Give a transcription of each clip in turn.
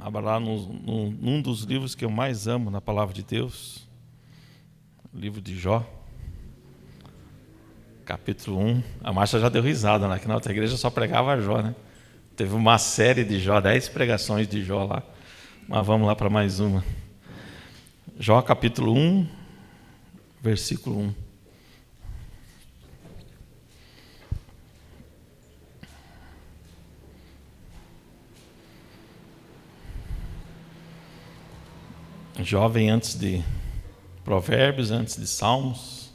Abra lá num dos livros que eu mais amo na palavra de Deus, o livro de Jó, capítulo 1. A Márcia já deu risada, né? Que na outra igreja só pregava Jó, né? Teve uma série de Jó, 10 pregações de Jó lá. Mas vamos lá para mais uma. Jó capítulo 1, versículo 1. Jó vem antes de Provérbios, antes de Salmos.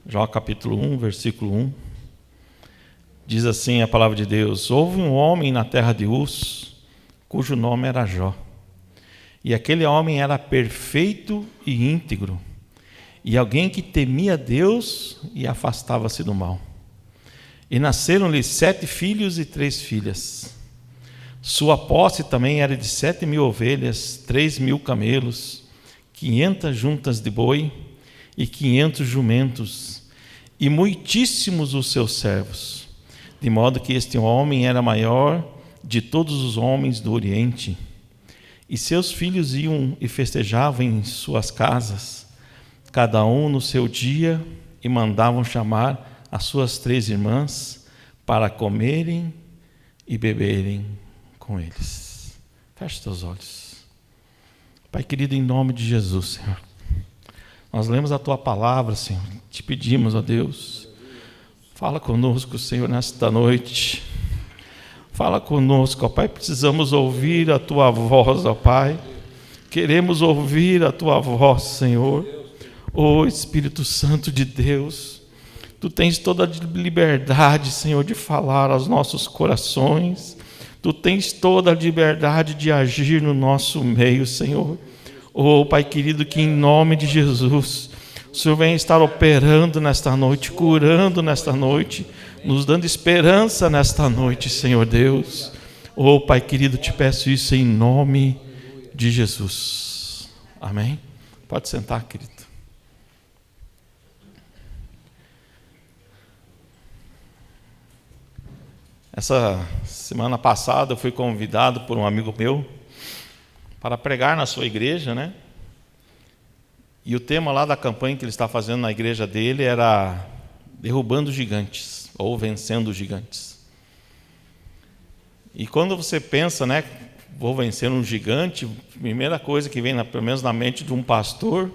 Jó capítulo 1, versículo 1. Diz assim a palavra de Deus: houve um homem na terra de Uz, cujo nome era Jó. E aquele homem era perfeito e íntegro, e alguém que temia Deus e afastava-se do mal. E nasceram-lhe 7 filhos e 3 filhas. Sua posse também era de 7.000 ovelhas, 3.000 camelos, 500 juntas de boi e 500 jumentos, e muitíssimos os seus servos, de modo que este homem era maior de todos os homens do Oriente. E seus filhos iam e festejavam em suas casas, cada um no seu dia, e mandavam chamar as suas 3 irmãs para comerem e beberem com eles. Feche teus olhos. Pai querido, em nome de Jesus, Senhor, nós lemos a Tua palavra, Senhor, te pedimos, ó Deus, fala conosco, Senhor, nesta noite. Fala conosco, ó Pai, precisamos ouvir a Tua voz, ó Pai. Queremos ouvir a Tua voz, Senhor. Ó Espírito Santo de Deus, Tu tens toda a liberdade, Senhor, de falar aos nossos corações. Tu tens toda a liberdade de agir no nosso meio, Senhor. Ó Pai querido, que em nome de Jesus, o Senhor venha estar operando nesta noite, curando nesta noite, nos dando esperança nesta noite, Senhor Deus. Ó Pai querido, te peço isso em nome de Jesus. Amém? Pode sentar, querido. Essa semana passada eu fui convidado por um amigo meu para pregar na sua igreja, né? E o tema lá da campanha que ele está fazendo na igreja dele era derrubando gigantes, ou vencendo gigantes. E quando você pensa, né, vou vencer um gigante, a primeira coisa que vem, pelo menos na mente de um pastor,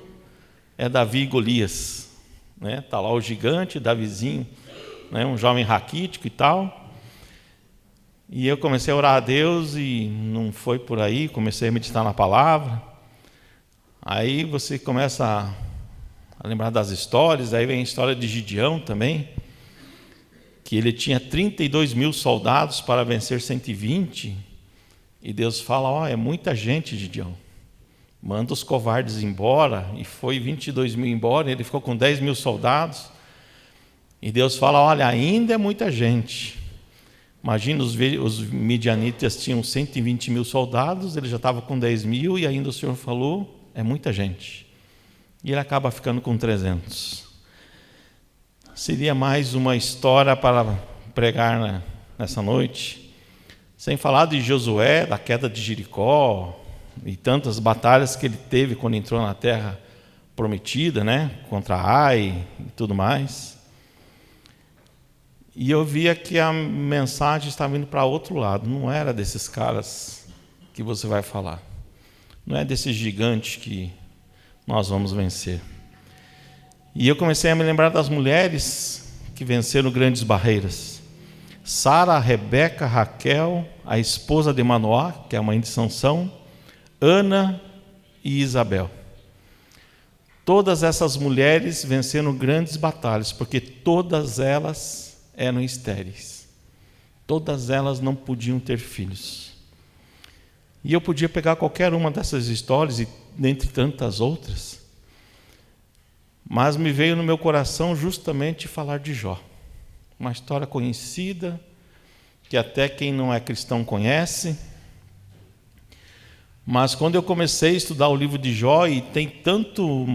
é Davi e Golias, né? Tá lá o gigante, Davizinho, né, um jovem raquítico e tal. E eu comecei a orar a Deus e não foi por aí, comecei a meditar na palavra. Aí você começa a lembrar das histórias, aí vem a história de Gideão também, que ele tinha 32.000 soldados para vencer 120, e Deus fala, é muita gente, Gideão, manda os covardes embora, e foi 22.000 embora, ele ficou com 10.000 soldados, e Deus fala, olha, ainda é muita gente. Imagina, os midianitas tinham 120.000 soldados, ele já estava com 10.000, e ainda o Senhor falou, é muita gente. E ele acaba ficando com 300. Seria mais uma história para pregar nessa noite, sem falar de Josué, da queda de Jericó, e tantas batalhas que ele teve quando entrou na terra prometida, né? Contra Ai e tudo mais. E eu via que a mensagem estava indo para outro lado, não era desses caras que você vai falar, não é desses gigantes que nós vamos vencer. E eu comecei a me lembrar das mulheres que venceram grandes barreiras. Sara, Rebeca, Raquel, a esposa de Manoá, que é a mãe de Sansão, Ana e Isabel. Todas essas mulheres venceram grandes batalhas, porque todas elas eram estéreis. Todas elas não podiam ter filhos. E eu podia pegar qualquer uma dessas histórias, e dentre tantas outras, mas me veio no meu coração justamente falar de Jó. Uma história conhecida, que até quem não é cristão conhece. Mas quando eu comecei a estudar o livro de Jó, e tem tanto,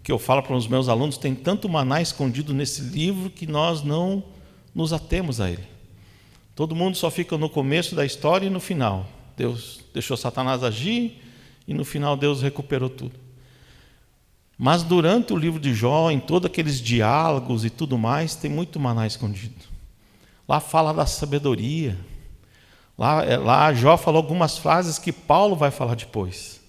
que eu falo para os meus alunos, tem tanto maná escondido nesse livro que nós não nos atemos a ele. Todo mundo só fica no começo da história e no final. Deus deixou Satanás agir e no final Deus recuperou tudo. Mas durante o livro de Jó, em todos aqueles diálogos e tudo mais, tem muito maná escondido. Lá fala da sabedoria. Lá Jó falou algumas frases que Paulo vai falar depois.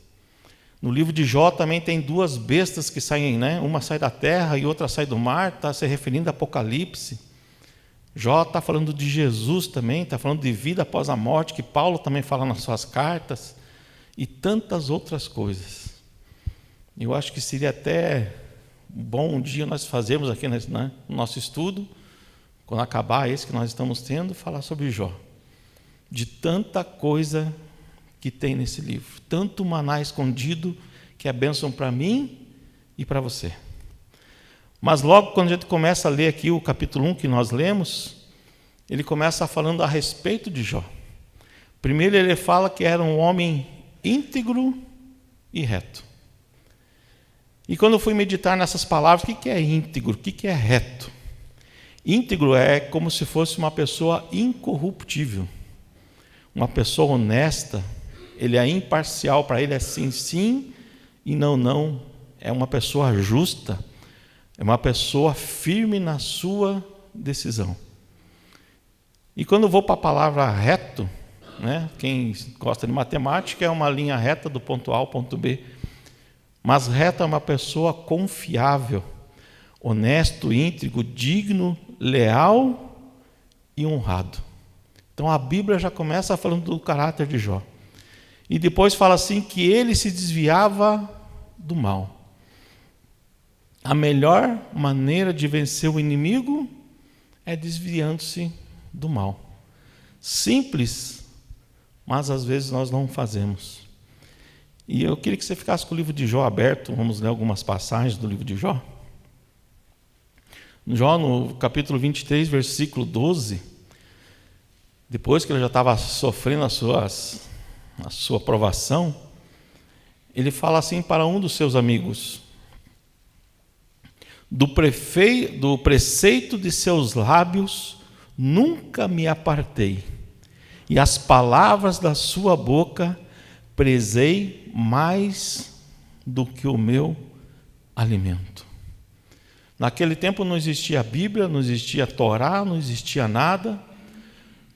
No livro de Jó também tem duas bestas que saem, né? Uma sai da terra e outra sai do mar, está se referindo a Apocalipse. Jó está falando de Jesus também, está falando de vida após a morte, que Paulo também fala nas suas cartas, e tantas outras coisas. Eu acho que seria até bom um dia nós fazermos aqui, né, no nosso estudo, quando acabar esse que nós estamos tendo, falar sobre Jó. De tanta coisa que tem nesse livro, tanto maná escondido que é bênção para mim e para você. Mas logo quando a gente começa a ler aqui o capítulo 1 que nós lemos, ele começa falando a respeito de Jó. Primeiro ele fala que era um homem íntegro e reto. E quando eu fui meditar nessas palavras, o que é íntegro? O que é reto? Íntegro é como se fosse uma pessoa incorruptível, uma pessoa honesta. Ele é imparcial, para ele é sim, sim e não, não. É uma pessoa justa, é uma pessoa firme na sua decisão. E quando eu vou para a palavra reto, né, quem gosta de matemática é uma linha reta do ponto A ao ponto B. Mas reto é uma pessoa confiável, honesto, íntegro, digno, leal e honrado. Então a Bíblia já começa falando do caráter de Jó. E depois fala assim que ele se desviava do mal. A melhor maneira de vencer o inimigo é desviando-se do mal. Simples, mas às vezes nós não fazemos. E eu queria que você ficasse com o livro de Jó aberto. Vamos ler algumas passagens do livro de Jó. Jó, no capítulo 23, versículo 12, depois que ele já estava sofrendo a sua provação, ele fala assim para um dos seus amigos: do preceito de seus lábios nunca me apartei, e as palavras da sua boca prezei mais do que o meu alimento. Naquele tempo não existia Bíblia, não existia Torá, não existia nada,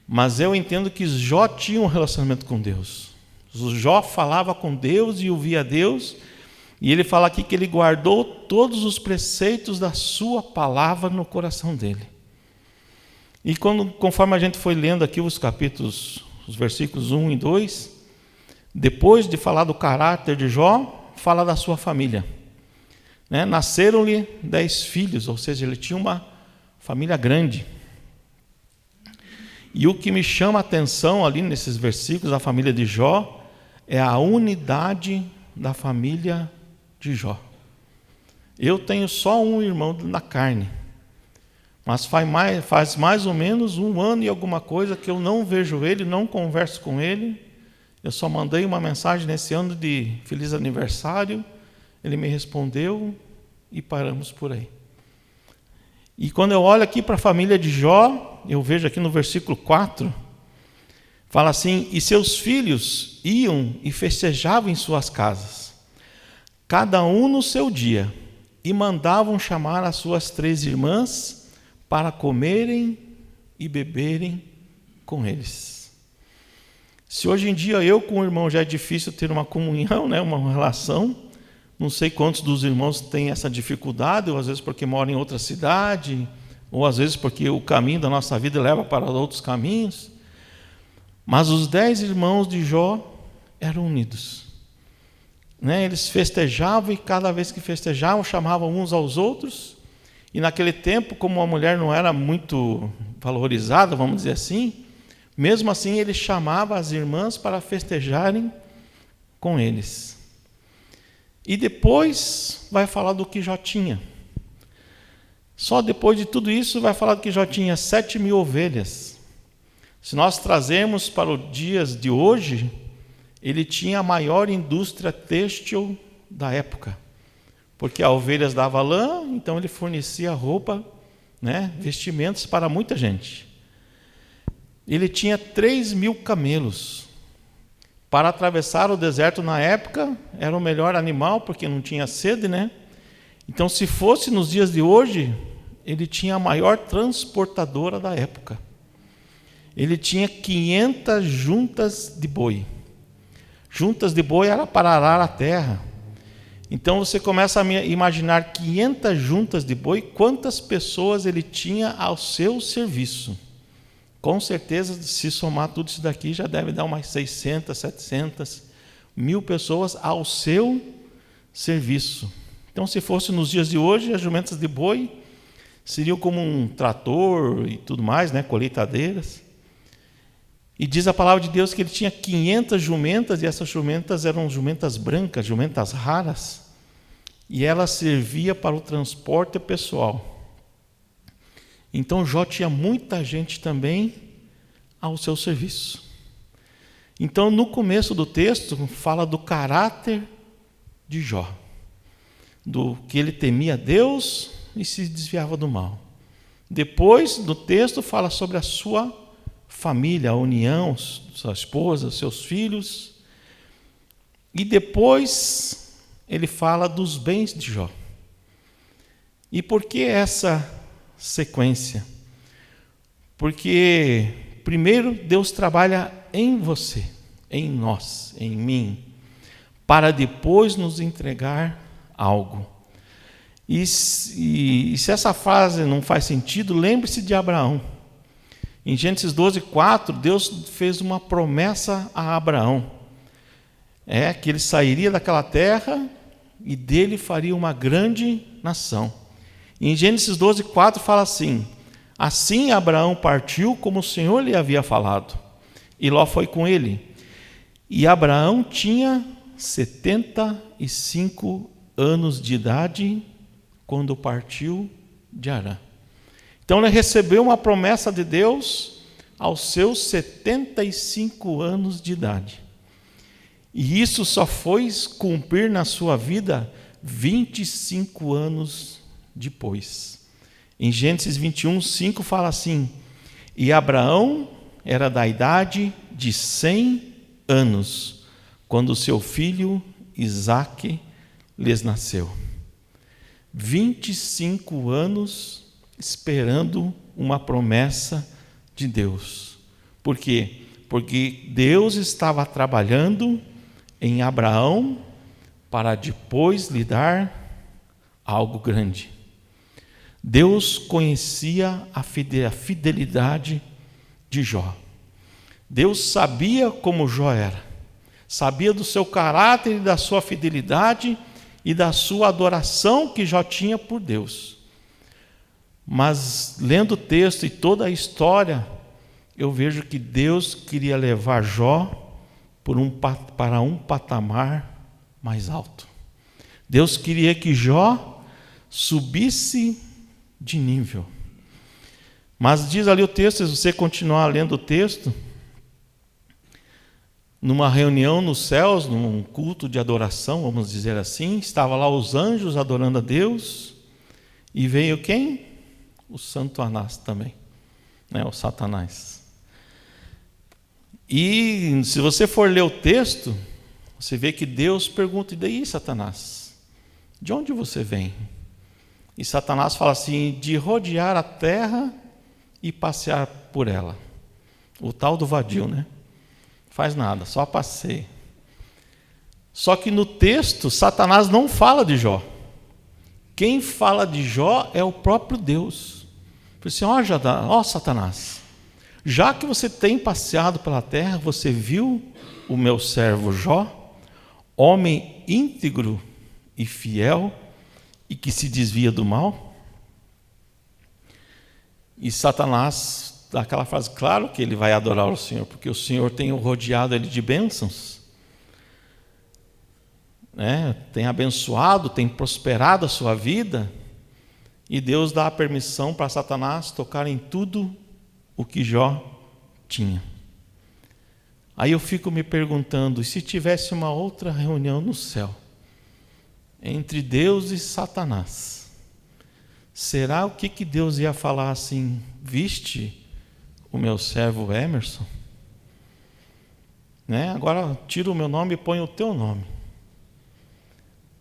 mas eu entendo que Jó tinha um relacionamento com Deus. Jó falava com Deus e ouvia Deus, e ele fala aqui que ele guardou todos os preceitos da sua palavra no coração dele. E conforme a gente foi lendo aqui os capítulos, os versículos 1 e 2, depois de falar do caráter de Jó, fala da sua família. Nasceram-lhe 10 filhos, ou seja, ele tinha uma família grande. E o que me chama a atenção ali nesses versículos da família de Jó é a unidade da família de Jó. Eu tenho só um irmão na carne, mas faz mais ou menos 1 ano e alguma coisa que eu não vejo ele, não converso com ele. Eu só mandei uma mensagem nesse ano de feliz aniversário, ele me respondeu e paramos por aí. E quando eu olho aqui para a família de Jó, eu vejo aqui no versículo 4, fala assim: e seus filhos iam e festejavam em suas casas, cada um no seu dia, e mandavam chamar as suas 3 irmãs para comerem e beberem com eles. Se hoje em dia eu com o irmão já é difícil ter uma comunhão, uma relação, não sei quantos dos irmãos têm essa dificuldade, ou às vezes porque moram em outra cidade, ou às vezes porque o caminho da nossa vida leva para outros caminhos. Mas os 10 irmãos de Jó eram unidos. Eles festejavam, e cada vez que festejavam, chamavam uns aos outros. E naquele tempo, como a mulher não era muito valorizada, vamos dizer assim, mesmo assim ele chamava as irmãs para festejarem com eles. E depois vai falar do que Jó tinha. Só depois de tudo isso vai falar que Jó tinha 7.000 ovelhas. Se nós trazermos para os dias de hoje, ele tinha a maior indústria têxtil da época. Porque as ovelhas davam lã, então ele fornecia roupa, vestimentos para muita gente. Ele tinha 3.000 camelos. Para atravessar o deserto na época, era o melhor animal, porque não tinha sede, né? Então, se fosse nos dias de hoje, ele tinha a maior transportadora da época. Ele tinha 500 juntas de boi. Juntas de boi era para arar a terra. Então você começa a imaginar 500 juntas de boi, quantas pessoas ele tinha ao seu serviço. Com certeza, se somar tudo isso daqui, já deve dar umas 600, 700, 1000 pessoas ao seu serviço. Então, se fosse nos dias de hoje, as jumentas de boi seriam como um trator e tudo mais, né, colheitadeiras. E diz a palavra de Deus que ele tinha 500 jumentas, e essas jumentas eram jumentas brancas, jumentas raras, e ela servia para o transporte pessoal. Então Jó tinha muita gente também ao seu serviço. Então, no começo do texto, fala do caráter de Jó, do que ele temia Deus e se desviava do mal. Depois do texto fala sobre a sua família, a união, sua esposa, seus filhos. E depois ele fala dos bens de Jó. E por que essa sequência? Porque primeiro Deus trabalha em você, em nós, em mim, para depois nos entregar algo. E se essa frase não faz sentido, lembre-se de Abraão. Em Gênesis 12:4, Deus fez uma promessa a Abraão. Que ele sairia daquela terra e dele faria uma grande nação. E em Gênesis 12:4 fala assim: assim Abraão partiu como o Senhor lhe havia falado, e Ló foi com ele. E Abraão tinha 75 anos de idade quando partiu de Harã. Então ele recebeu uma promessa de Deus aos seus 75 anos de idade. E isso só foi cumprir na sua vida 25 anos depois. Em Gênesis 21:5 fala assim: e Abraão era da idade de 100 anos, quando seu filho Isaque lhes nasceu. 25 anos esperando uma promessa de Deus. Por quê? Porque Deus estava trabalhando em Abraão para depois lhe dar algo grande. Deus conhecia a fidelidade de Jó. Deus sabia como Jó era, sabia do seu caráter e da sua fidelidade e da sua adoração que Jó tinha por Deus. Mas lendo o texto e toda a história, eu vejo que Deus queria levar Jó para um patamar mais alto. Deus queria que Jó subisse de nível. Mas diz ali o texto, se você continuar lendo o texto, numa reunião nos céus, num culto de adoração, vamos dizer assim, estava lá os anjos adorando a Deus, e veio quem? O Santo Anás também, o Satanás. E se você for ler o texto, você vê que Deus pergunta: e daí, Satanás? De onde você vem? E Satanás fala assim: de rodear a terra e passear por ela. O tal do vadio, né? Faz nada, só passeia. Só que no texto, Satanás não fala de Jó. Quem fala de Jó é o próprio Deus. Falei assim: ó Satanás, já que você tem passeado pela terra, você viu o meu servo Jó, homem íntegro e fiel, e que se desvia do mal? E Satanás dá aquela frase: claro que ele vai adorar o Senhor, porque o Senhor tem rodeado ele de bênçãos, tem abençoado, tem prosperado a sua vida, e Deus dá a permissão para Satanás tocar em tudo o que Jó tinha. Aí eu fico me perguntando: e se tivesse uma outra reunião no céu, entre Deus e Satanás, será o que Deus ia falar assim: viste o meu servo Emerson? né? Agora tira o meu nome e põe o teu nome.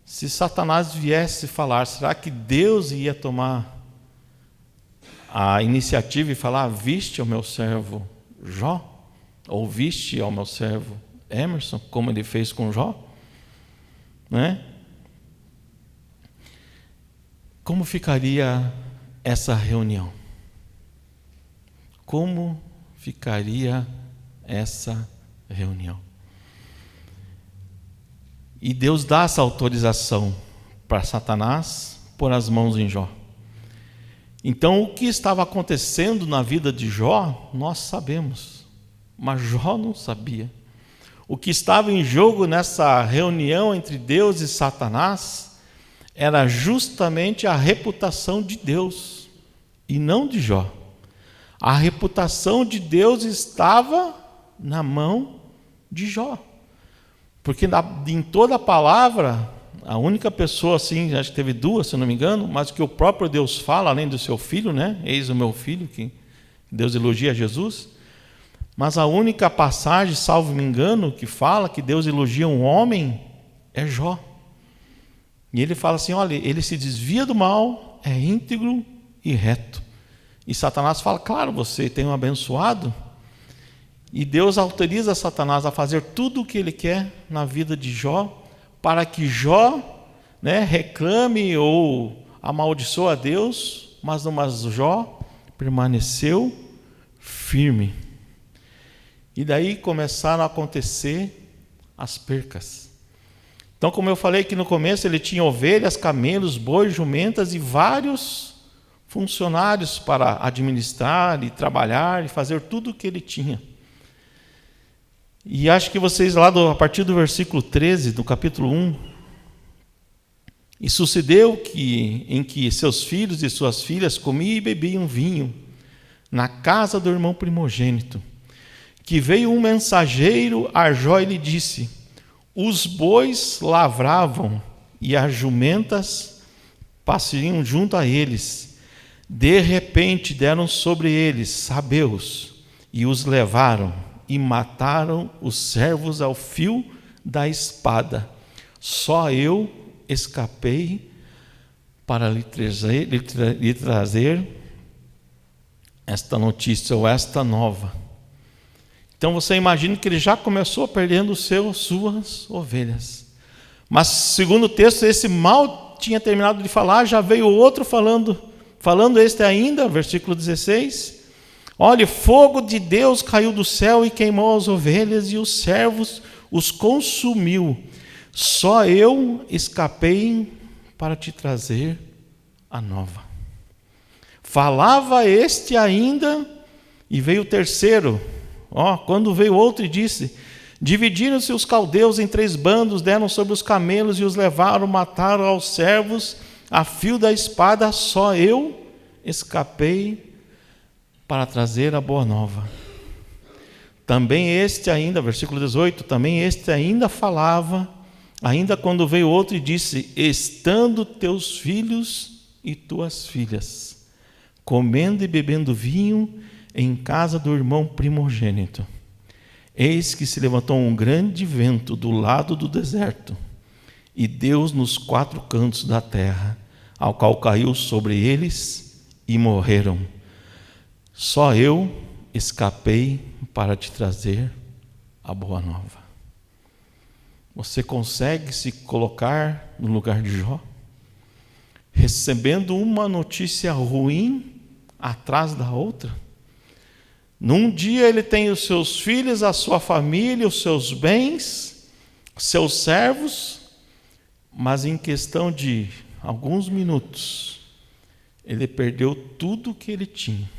Se Satanás viesse falar, será que Deus ia tomar a iniciativa e falar: viste ao meu servo Jó? Ou viste ao meu servo Emerson, como ele fez com Jó? Né? Como ficaria essa reunião? Como ficaria essa reunião? E Deus dá essa autorização para Satanás pôr as mãos em Jó. Então, o que estava acontecendo na vida de Jó, nós sabemos, mas Jó não sabia. O que estava em jogo nessa reunião entre Deus e Satanás era justamente a reputação de Deus e não de Jó. A reputação de Deus estava na mão de Jó. Porque em toda a palavra, a única pessoa assim, acho que teve duas, se não me engano, mas que o próprio Deus fala, além do seu filho, né? Eis o meu filho, que Deus elogia Jesus. Mas a única passagem, salvo me engano, que fala que Deus elogia um homem é Jó. E ele fala assim: olha, ele se desvia do mal, é íntegro e reto. E Satanás fala: claro, você tem um abençoado. E Deus autoriza Satanás a fazer tudo o que ele quer na vida de Jó, para que Jó, né, reclame ou amaldiçoe a Deus, mas Jó permaneceu firme. E daí começaram a acontecer as percas. Então, como eu falei que no começo ele tinha ovelhas, camelos, bois, jumentas e vários funcionários para administrar e trabalhar e fazer tudo o que ele tinha. E acho que vocês lá, a partir do versículo 13, do capítulo 1, e sucedeu em que seus filhos e suas filhas comiam e bebiam vinho na casa do irmão primogênito, que veio um mensageiro a Jó e lhe disse: os bois lavravam e as jumentas passariam junto a eles. De repente deram sobre eles sabeus e os levaram e mataram os servos ao fio da espada. Só eu escapei para lhe trazer esta notícia ou esta nova. Então você imagina que ele já começou perdendo suas ovelhas. Mas segundo o texto, esse mal tinha terminado de falar, já veio outro falando este ainda, versículo 16. Olha, fogo de Deus caiu do céu e queimou as ovelhas e os servos os consumiu. Só eu escapei para te trazer a nova. Falava este ainda e veio o terceiro. Quando veio outro e disse: dividiram-se os caldeus em 3 bandos, deram sobre os camelos e os levaram, mataram aos servos a fio da espada. Só eu escapei para trazer a boa nova. Também este ainda, versículo 18, também este ainda falava, ainda quando veio outro e disse: estando teus filhos e tuas filhas, comendo e bebendo vinho em casa do irmão primogênito, eis que se levantou um grande vento do lado do deserto, e deu nos 4 cantos da terra, ao qual caiu sobre eles e morreram. Só eu escapei para te trazer a boa nova. Você consegue se colocar no lugar de Jó? Recebendo uma notícia ruim atrás da outra? Num dia ele tem os seus filhos, a sua família, os seus bens, seus servos, mas em questão de alguns minutos, ele perdeu tudo o que ele tinha.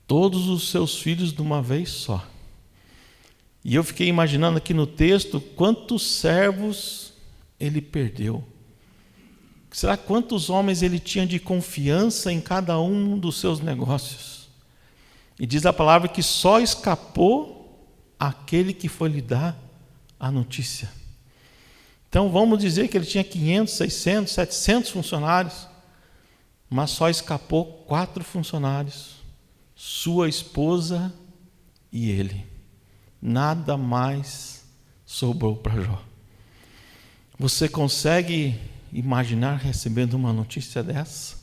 Todos os seus filhos de uma vez só. E eu fiquei imaginando aqui no texto quantos servos ele perdeu. Será quantos homens ele tinha de confiança em cada um dos seus negócios? E diz a palavra que só escapou aquele que foi lhe dar a notícia. Então vamos dizer que ele tinha 500, 600, 700 funcionários, mas só escapou 4 funcionários. Sua esposa e ele. nada mais sobrou para Jó. Você consegue imaginar recebendo uma notícia dessa?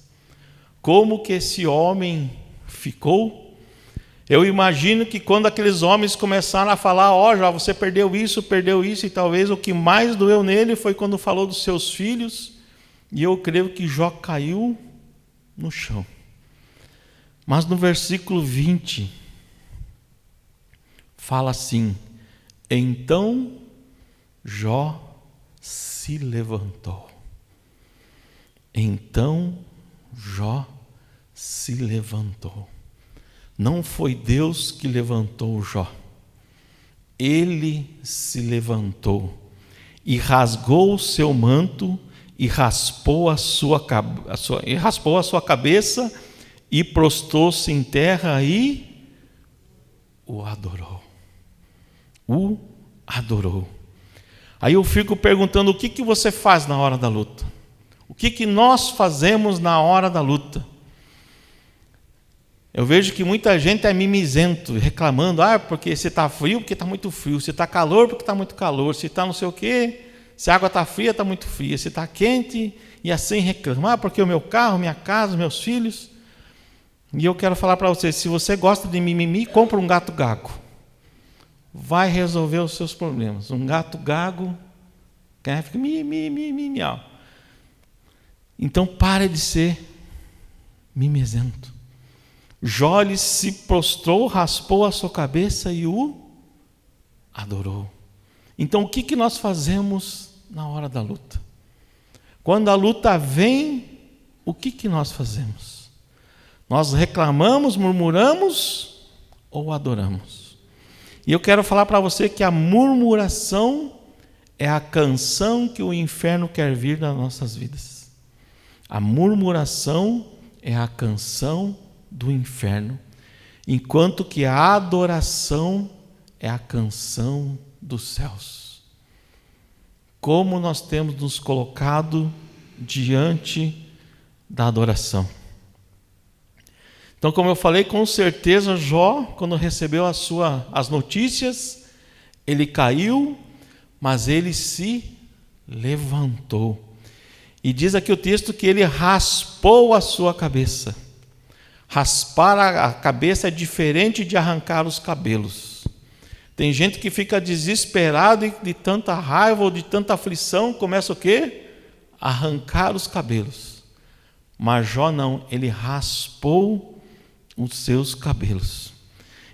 Como que esse homem ficou? Eu imagino que quando aqueles homens começaram a falar, Jó, você perdeu isso, e talvez o que mais doeu nele foi quando falou dos seus filhos, e eu creio que Jó caiu no chão. Mas no versículo 20, fala assim: então Jó se levantou. Então Jó se levantou. Não foi Deus que levantou Jó. Ele se levantou e rasgou o seu manto e raspou a sua cabeça e prostou-se em terra e o adorou. O adorou. Aí eu fico perguntando, o que você faz na hora da luta? O que nós fazemos na hora da luta? Eu vejo que muita gente é mimizento, reclamando, porque se está frio, porque está muito frio, se está calor, porque está muito calor, se está não sei o quê, se a água está fria, está muito fria, se está quente, e assim reclama, porque o meu carro, minha casa, meus filhos. E eu quero falar para você, se você gosta de mimimi, compra um gato gago. Vai resolver os seus problemas. Um gato gago, fica miau. Então pare de ser mimizento. Jó se prostrou, raspou a sua cabeça e o adorou. Então o que nós fazemos na hora da luta? Quando a luta vem, o que nós fazemos? Nós reclamamos, murmuramos ou adoramos? E eu quero falar para você que a murmuração é a canção que o inferno quer vir nas nossas vidas. A murmuração é a canção do inferno, enquanto que a adoração é a canção dos céus. Como nós temos nos colocado diante da adoração? Então, como eu falei, com certeza Jó, quando recebeu as notícias, ele caiu, mas ele se levantou. E diz aqui o texto que ele raspou a sua cabeça. Raspar a cabeça é diferente de arrancar os cabelos. Tem gente que fica desesperado e de tanta raiva ou de tanta aflição, começa o quê? Arrancar os cabelos. Mas Jó não, ele raspou os seus cabelos.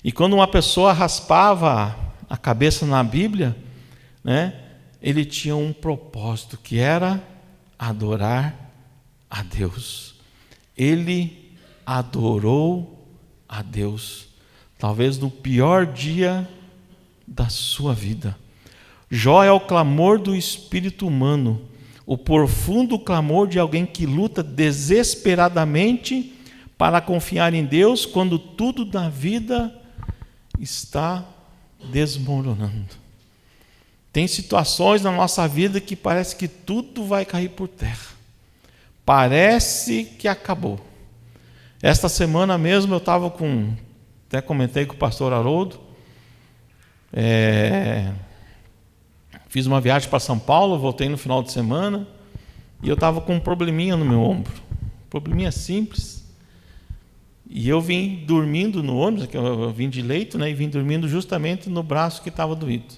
E quando uma pessoa raspava a cabeça na Bíblia, ele tinha um propósito, que era adorar a Deus. Ele adorou a Deus, talvez no pior dia da sua vida. Jó é o clamor do espírito humano, o profundo clamor de alguém que luta desesperadamente para confiar em Deus quando tudo na vida está desmoronando. Tem situações na nossa vida que parece que tudo vai cair por terra. Parece que acabou. Esta semana mesmo eu estava até comentei com o pastor Haroldo, fiz uma viagem para São Paulo, voltei no final de semana, e eu estava com um probleminha no meu ombro, probleminha simples, e eu vim dormindo no ônibus, que eu vim de leito, e vim dormindo justamente no braço que estava doído.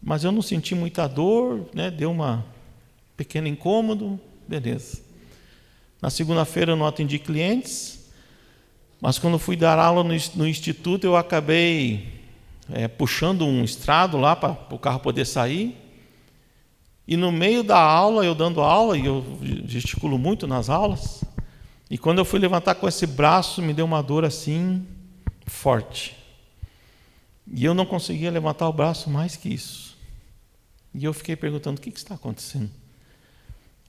Mas eu não senti muita dor, deu uma pequeno incômodo, beleza. Na segunda-feira eu não atendi clientes, mas quando fui dar aula no instituto, eu acabei puxando um estrado lá para o carro poder sair. E no meio da aula, eu dando aula, e eu gesticulo muito nas aulas, e quando eu fui levantar com esse braço, me deu uma dor assim, forte. E eu não conseguia levantar o braço mais que isso. E eu fiquei perguntando, o que está acontecendo?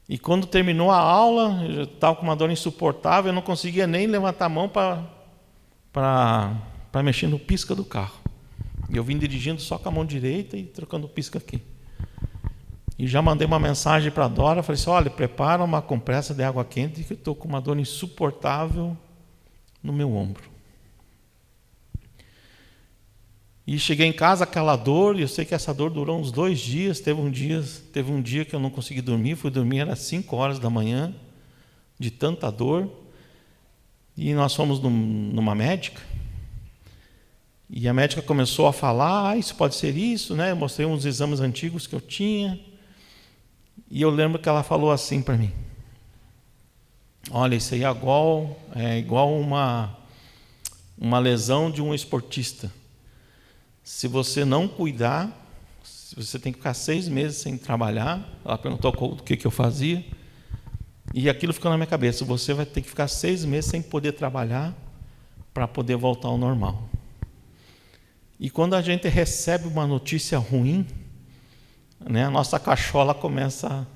E quando terminou a aula, eu já estava com uma dor insuportável, eu não conseguia nem levantar a mão para mexer no pisca do carro. E eu vim dirigindo só com a mão direita e trocando o pisca aqui. E já mandei uma mensagem para a Dora, falei assim, olha, prepara uma compressa de água quente, que eu estou com uma dor insuportável no meu ombro. E cheguei em casa, aquela dor, e eu sei que essa dor durou uns 2 dias. Teve um dia que eu não consegui dormir, fui dormir, era 5 horas da manhã, de tanta dor. E nós fomos numa médica, e a médica começou a falar, isso pode ser isso, né? Eu mostrei uns exames antigos que eu tinha, e eu lembro que ela falou assim para mim: olha, isso aí é igual uma lesão de um esportista. Se você não cuidar, você tem que ficar 6 meses sem trabalhar. Ela perguntou o que eu fazia, e aquilo ficou na minha cabeça: você vai ter que ficar 6 meses sem poder trabalhar para poder voltar ao normal. E quando a gente recebe uma notícia ruim, né, a nossa cachola começa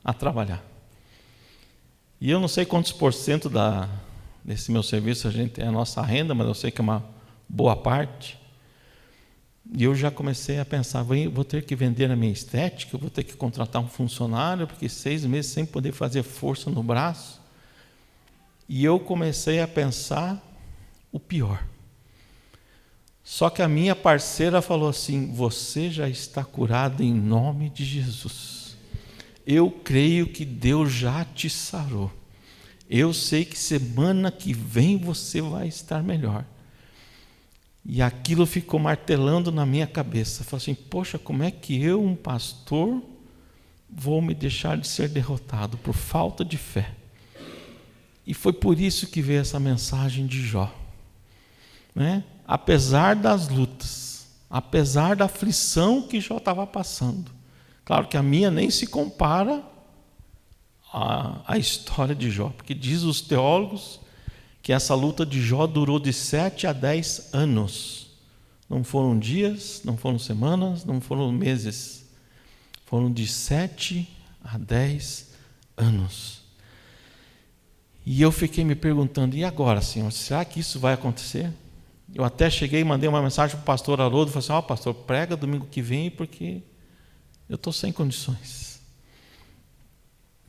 a trabalhar. E eu não sei quantos % desse meu serviço é a nossa renda, mas eu sei que é uma boa parte. E eu já comecei a pensar: vou ter que vender a minha estética, vou ter que contratar um funcionário, porque 6 meses sem poder fazer força no braço. E eu comecei a pensar o pior. Só que a minha parceira falou assim: você já está curado em nome de Jesus. Eu creio que Deus já te sarou. Eu sei que semana que vem você vai estar melhor. E aquilo ficou martelando na minha cabeça. Eu falei assim: poxa, como é que eu, um pastor, vou me deixar de ser derrotado por falta de fé? E foi por isso que veio essa mensagem de Jó, né? Apesar das lutas, apesar da aflição que Jó estava passando, claro que a minha nem se compara à história de Jó, porque diz os teólogos que essa luta de Jó durou de 7 a 10 anos. Não foram dias, não foram semanas, não foram meses. Foram de 7 a 10 anos. E eu fiquei me perguntando: e agora, Senhor, será que isso vai acontecer? Eu até cheguei e mandei uma mensagem para o pastor Haroldo, falei assim: pastor, prega domingo que vem, porque eu estou sem condições.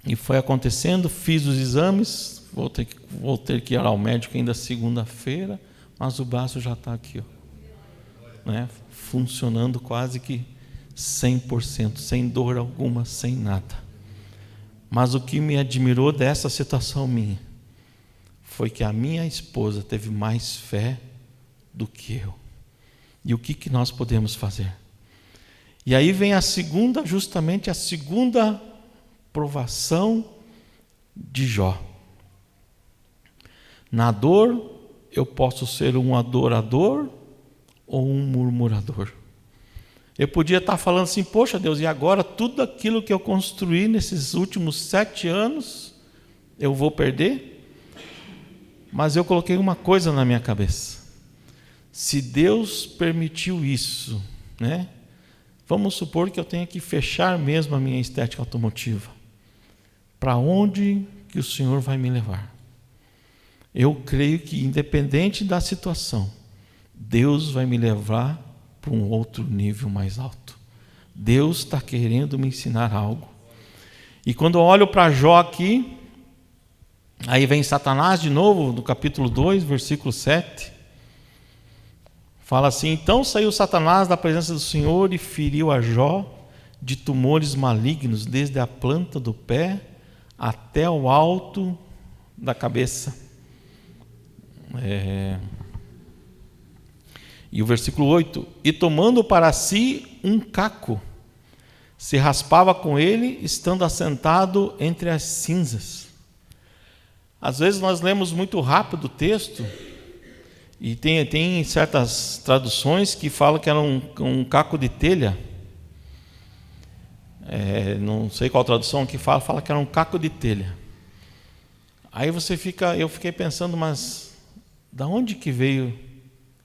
E foi acontecendo, fiz os exames, vou ter que ir ao médico ainda segunda-feira, mas o braço já está aqui, né, funcionando quase que 100%, sem dor alguma, sem nada. Mas o que me admirou dessa situação minha foi que a minha esposa teve mais fé do que eu. E o que nós podemos fazer? E aí vem justamente a segunda provação de Jó. Na dor, eu posso ser um adorador ou um murmurador. Eu podia estar falando assim: poxa Deus, e agora tudo aquilo que eu construí nesses últimos 7 anos, eu vou perder? Mas eu coloquei uma coisa na minha cabeça: se Deus permitiu isso, né? Vamos supor que eu tenha que fechar mesmo a minha estética automotiva. Para onde que o Senhor vai me levar? Eu creio que, independente da situação, Deus vai me levar para um outro nível mais alto. Deus está querendo me ensinar algo. E quando eu olho para Jó aqui, aí vem Satanás de novo, no capítulo 2, versículo 7. Fala assim: então saiu Satanás da presença do Senhor e feriu a Jó de tumores malignos, desde a planta do pé até o alto da cabeça. E o versículo 8: e tomando para si um caco, se raspava com ele, estando assentado entre as cinzas. Às vezes nós lemos muito rápido o texto, e tem certas traduções que falam que era um caco de telha. Não sei qual tradução que fala que era um caco de telha. Aí eu fiquei pensando: mas da onde que veio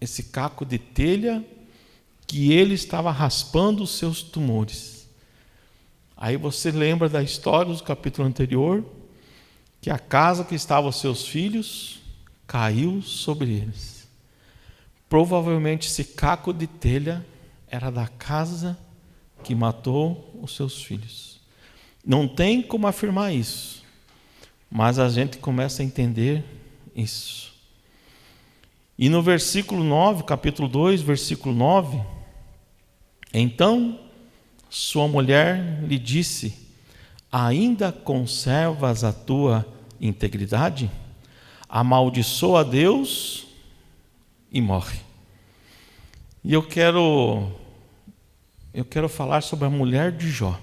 esse caco de telha que ele estava raspando os seus tumores? Aí você lembra da história do capítulo anterior, que a casa que estavam os seus filhos caiu sobre eles. Provavelmente esse caco de telha era da casa que matou os seus filhos. Não tem como afirmar isso, mas a gente começa a entender isso. E no versículo 9, capítulo 2, versículo 9, então sua mulher lhe disse: ainda conservas a tua integridade? Amaldiçoa a Deus e morre. E eu quero falar sobre a mulher de Jó.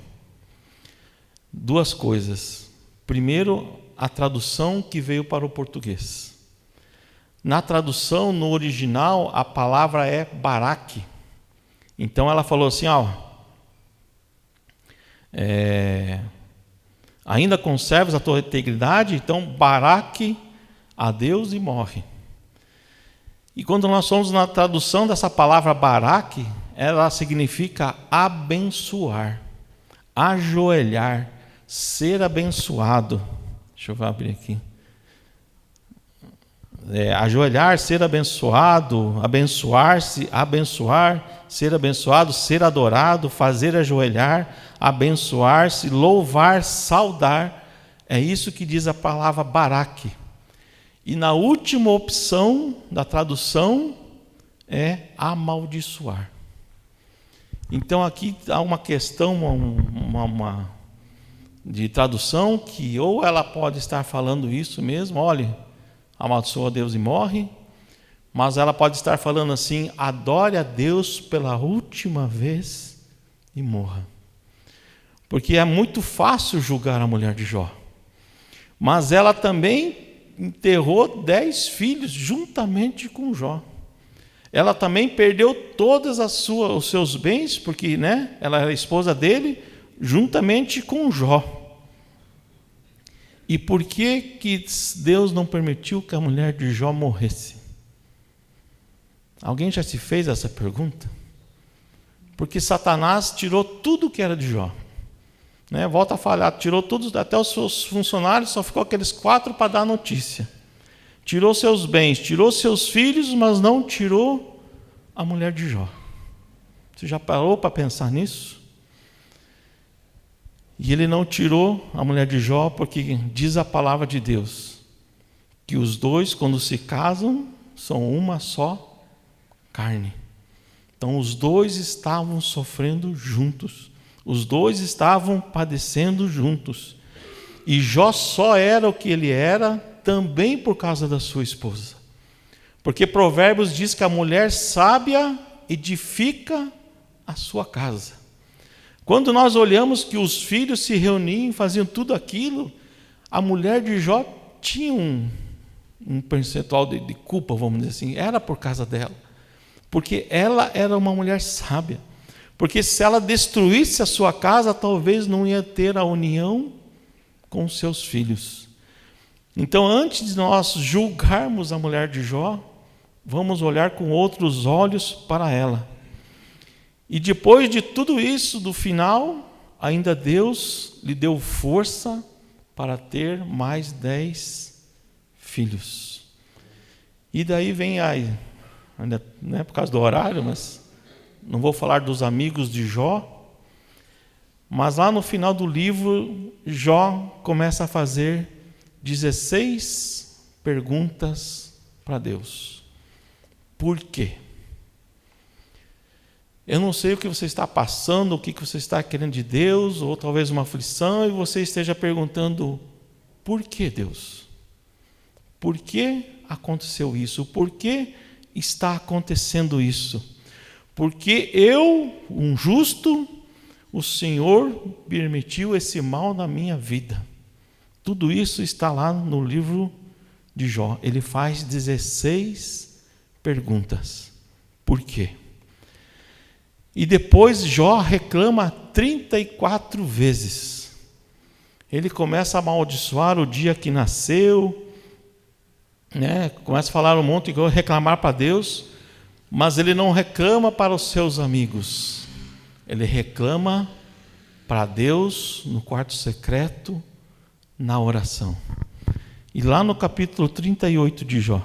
Duas coisas. Primeiro, a tradução que veio para o português. Na tradução, no original, a palavra é Baraque. Então ela falou assim, ainda conservas a tua integridade? Então, Baraque a Deus e morre. E quando nós somos na tradução dessa palavra Baraque, ela significa abençoar, ajoelhar, ser abençoado. Deixa eu abrir aqui. Ajoelhar, ser abençoado, abençoar-se, abençoar, ser abençoado, ser adorado, fazer ajoelhar, abençoar-se, louvar, saudar. É isso que diz a palavra Baraque. E na última opção da tradução é amaldiçoar. Então aqui há uma questão de tradução que ou ela pode estar falando isso mesmo, olha, amaldiçoa a Deus e morre, mas ela pode estar falando assim, adore a Deus pela última vez e morra. Porque é muito fácil julgar a mulher de Jó. Mas ela também enterrou 10 filhos juntamente com Jó. Ela também perdeu todos os seus bens, porque ela era esposa dele, juntamente com Jó. E por que Deus não permitiu que a mulher de Jó morresse? Alguém já se fez essa pergunta? Porque Satanás tirou tudo que era de Jó. Volta a falar, tirou tudo, até os seus funcionários, só ficou aqueles 4 para dar notícia. Tirou seus bens, tirou seus filhos, mas não tirou a mulher de Jó. Você já parou para pensar nisso? E ele não tirou a mulher de Jó porque diz a palavra de Deus que os dois, quando se casam, são uma só carne. Então os dois estavam sofrendo juntos. Os dois estavam padecendo juntos. E Jó só era o que ele era também por causa da sua esposa. Porque Provérbios diz que a mulher sábia edifica a sua casa. Quando nós olhamos que os filhos se reuniam, faziam tudo aquilo, a mulher de Jó tinha um percentual de culpa, vamos dizer assim, era por causa dela. Porque ela era uma mulher sábia. Porque se ela destruísse a sua casa, talvez não ia ter a união com seus filhos. Então, antes de nós julgarmos a mulher de Jó, vamos olhar com outros olhos para ela. E depois de tudo isso, do final, ainda Deus lhe deu força para ter mais 10 filhos. E daí vem ainda não é por causa do horário, mas não vou falar dos amigos de Jó, mas lá no final do livro, Jó começa a fazer 16 perguntas para Deus. Por quê? Eu não sei o que você está passando, o que você está querendo de Deus, ou talvez uma aflição, e você esteja perguntando, por que Deus? Por que aconteceu isso? Por que está acontecendo isso? Porque eu, um justo, o Senhor permitiu esse mal na minha vida. Tudo isso está lá no livro de Jó. Ele faz 16 perguntas. Por quê? E depois Jó reclama 34 vezes. Ele começa a amaldiçoar o dia que nasceu, começa a falar um monte de reclamar para Deus, mas ele não reclama para os seus amigos. Ele reclama para Deus no quarto secreto, na oração. E lá no capítulo 38 de Jó,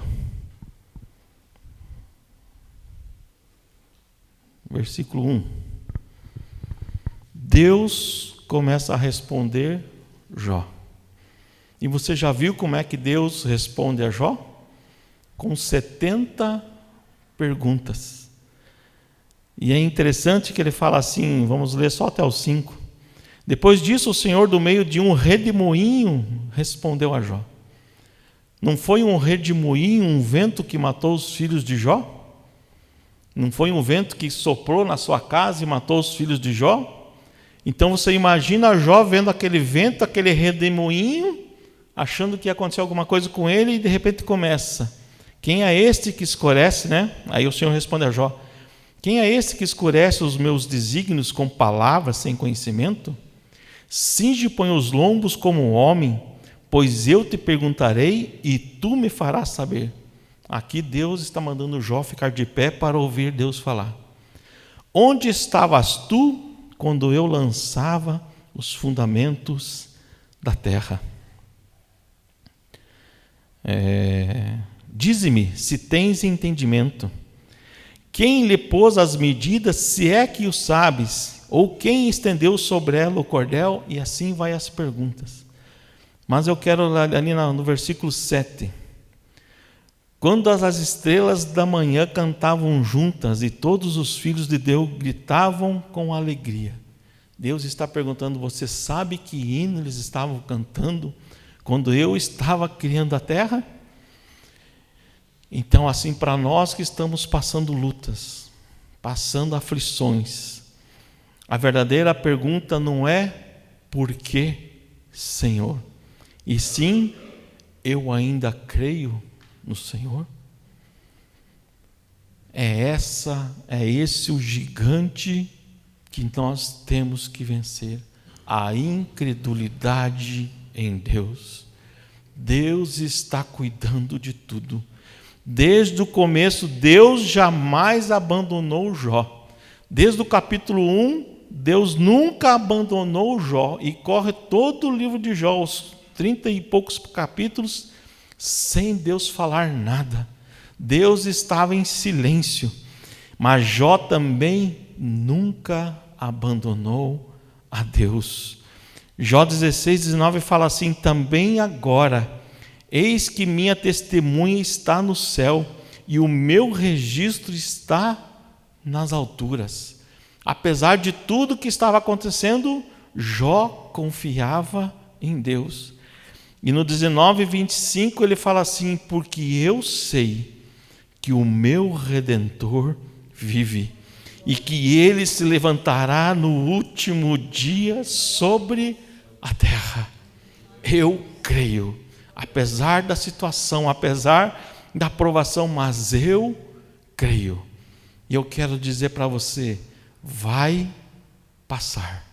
versículo 1, Deus começa a responder Jó. E você já viu como é que Deus responde a Jó? com 70 perguntas. E é interessante que ele fala assim, vamos ler só até os 5. Depois disso, o Senhor, do meio de um redemoinho, respondeu a Jó. Não foi um redemoinho, um vento que matou os filhos de Jó? Não foi um vento que soprou na sua casa e matou os filhos de Jó? Então você imagina Jó vendo aquele vento, aquele redemoinho, achando que ia acontecer alguma coisa com ele, e de repente começa: quem é este que escurece, né? Aí o Senhor responde a Jó: quem é este que escurece os meus desígnios com palavras sem conhecimento? Cinge e põe os lombos como um homem, pois eu te perguntarei e tu me farás saber. Aqui Deus está mandando Jó ficar de pé para ouvir Deus falar. Onde estavas tu quando eu lançava os fundamentos da terra? Dize-me se tens entendimento. Quem lhe pôs as medidas, se é que o sabes? Ou quem estendeu sobre ela o cordel? E assim vai as perguntas. Mas eu quero ali no versículo 7. Quando as estrelas da manhã cantavam juntas e todos os filhos de Deus gritavam com alegria. Deus está perguntando: você sabe que hino eles estavam cantando quando eu estava criando a terra? Então, assim, para nós que estamos passando lutas, passando aflições, a verdadeira pergunta não é por que, Senhor, e sim, eu ainda creio no Senhor? É esse o gigante que nós temos que vencer, a incredulidade em Deus. Deus está cuidando de tudo. Desde o começo, Deus jamais abandonou Jó. Desde o capítulo 1, Deus nunca abandonou Jó, e corre todo o livro de Jó, os 30 e poucos capítulos, sem Deus falar nada. Deus estava em silêncio, mas Jó também nunca abandonou a Deus. Jó 16:19 fala assim: também agora, eis que minha testemunha está no céu, e o meu registro está nas alturas. Apesar de tudo que estava acontecendo, Jó confiava em Deus. E no 19:25 ele fala assim: porque eu sei que o meu Redentor vive, e que ele se levantará no último dia sobre a terra. Eu creio, apesar da situação, apesar da provação, mas eu creio. E eu quero dizer para você: vai passar.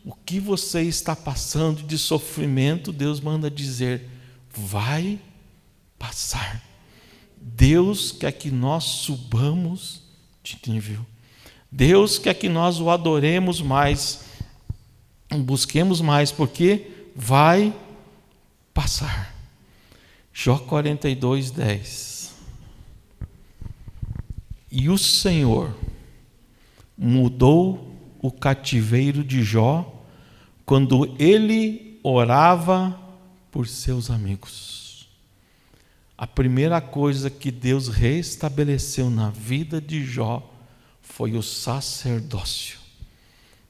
O que você está passando de sofrimento, Deus manda dizer: vai passar. Deus quer que nós subamos de nível. Deus quer que nós o adoremos mais, busquemos mais, porque vai passar. Jó 42:10. E o Senhor mudou o cativeiro de Jó quando ele orava por seus amigos. A primeira coisa que Deus restabeleceu na vida de Jó foi o sacerdócio.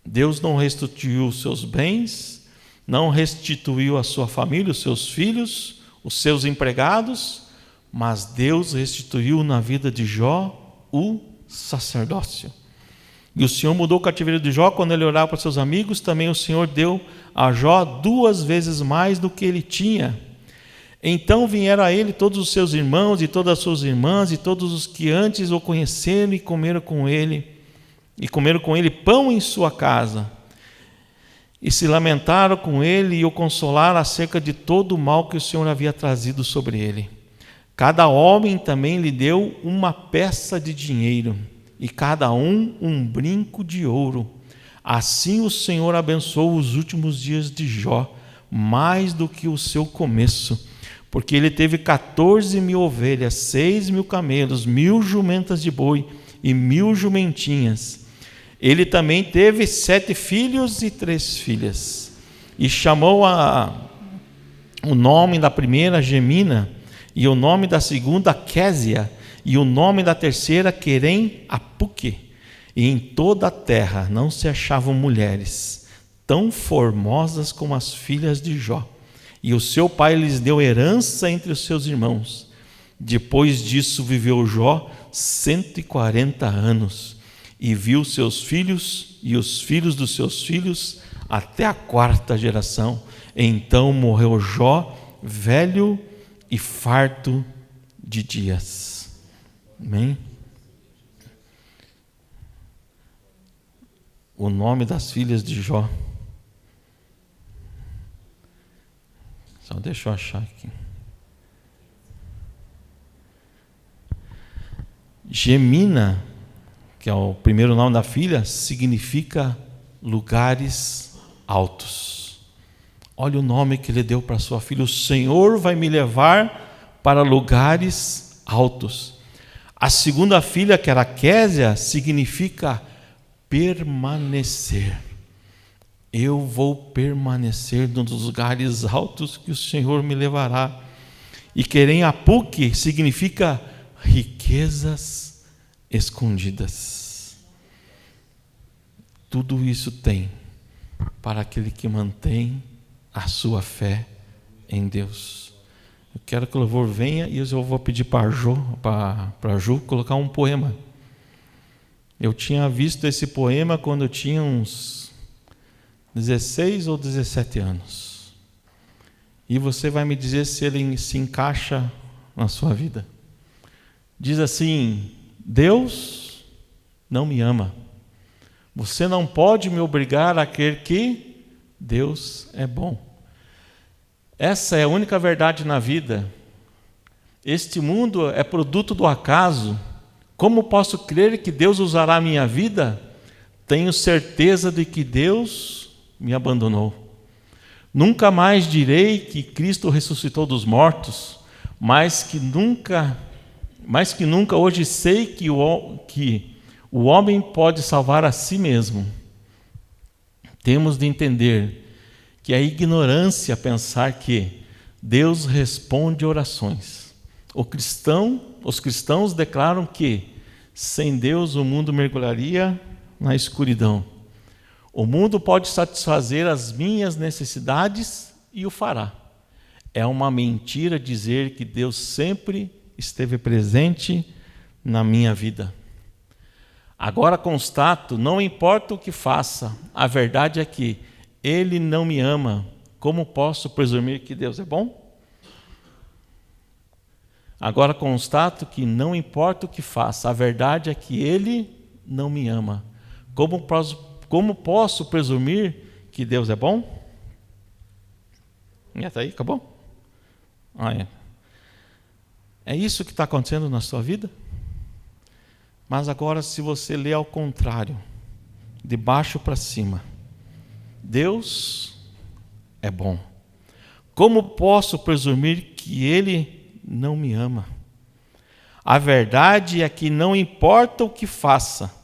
Deus não restituiu os seus bens, não restituiu a sua família, os seus filhos, os seus empregados, mas Deus restituiu na vida de Jó o sacerdócio. E o Senhor mudou o cativeiro de Jó quando ele orava para seus amigos. Também o Senhor deu a Jó 2 vezes mais do que ele tinha. Então vieram a ele todos os seus irmãos e todas as suas irmãs e todos os que antes o conheceram e comeram com ele pão em sua casa. E se lamentaram com ele e o consolaram acerca de todo o mal que o Senhor havia trazido sobre ele. Cada homem também lhe deu uma peça de dinheiro, e cada um brinco de ouro. Assim o Senhor abençoou os últimos dias de Jó, mais do que o seu começo, porque ele teve 14.000 ovelhas, 6.000 camelos, 1.000 jumentas de boi e 1.000 jumentinhas. Ele também teve 7 filhos e 3 filhas, e chamou o nome da primeira Gemina, e o nome da segunda Késia, e o nome da terceira Querem-Apuque. E em toda a terra não se achavam mulheres tão formosas como as filhas de Jó. E o seu pai lhes deu herança entre os seus irmãos. Depois disso viveu Jó 140 anos, e viu seus filhos e os filhos dos seus filhos até a 4ª geração. Então morreu Jó, velho e farto de dias. Amém? O nome das filhas de Jó. Só deixa eu achar aqui. Gemina, que é o primeiro nome da filha, significa lugares altos. Olha o nome que ele deu para sua filha: o Senhor vai me levar para lugares altos. A segunda filha, que era Késia, significa permanecer. Eu vou permanecer nos lugares altos que o Senhor me levará. E Querem-Apuque significa riquezas escondidas. Tudo isso tem para aquele que mantém a sua fé em Deus. Eu quero que o louvor venha e eu vou pedir para a Ju colocar um poema. Eu tinha visto esse poema quando eu tinha uns 16 ou 17 anos. E você vai me dizer se ele se encaixa na sua vida. Diz assim: Deus não me ama. Você não pode me obrigar a crer que Deus é bom. Essa é a única verdade na vida. Este mundo é produto do acaso. Como posso crer que Deus usará a minha vida? Tenho certeza de que Deus me abandonou. Nunca mais direi que Cristo ressuscitou dos mortos, mas que nunca hoje sei que o homem pode salvar a si mesmo. Temos de entender que é ignorância pensar que Deus responde orações. Os cristãos declaram que sem Deus o mundo mergulharia na escuridão. O mundo pode satisfazer as minhas necessidades e o fará. É uma mentira dizer que Deus sempre esteve presente na minha vida. Agora constato, não importa o que faça, a verdade é que Ele não me ama. Como posso presumir que Deus é bom? Agora constato que não importa o que faça, a verdade é que Ele não me ama. Como posso presumir que Deus é bom? E até aí, acabou? É isso que está acontecendo na sua vida? Mas agora, se você ler ao contrário, de baixo para cima, Deus é bom. Como posso presumir que Ele não me ama? A verdade é que não importa o que faça,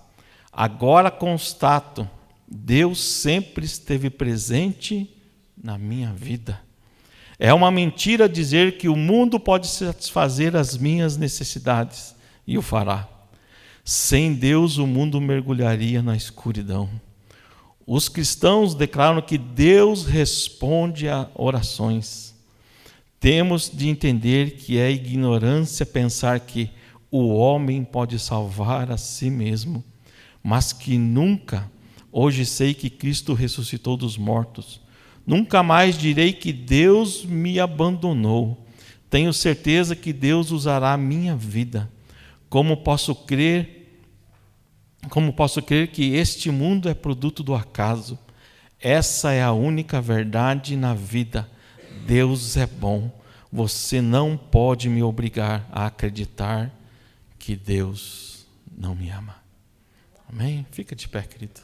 agora constato, Deus sempre esteve presente na minha vida. É uma mentira dizer que o mundo pode satisfazer as minhas necessidades, e o fará. Sem Deus o mundo mergulharia na escuridão. Os cristãos declaram que Deus responde a orações. Temos de entender que é ignorância pensar que o homem pode salvar a si mesmo, mas que nunca, hoje sei que Cristo ressuscitou dos mortos. Nunca mais direi que Deus me abandonou. Tenho certeza que Deus usará a minha vida. Como posso crer que este mundo é produto do acaso? Essa é a única verdade na vida. Deus é bom. Você não pode me obrigar a acreditar que Deus não me ama. Amém? Fica de pé, querido.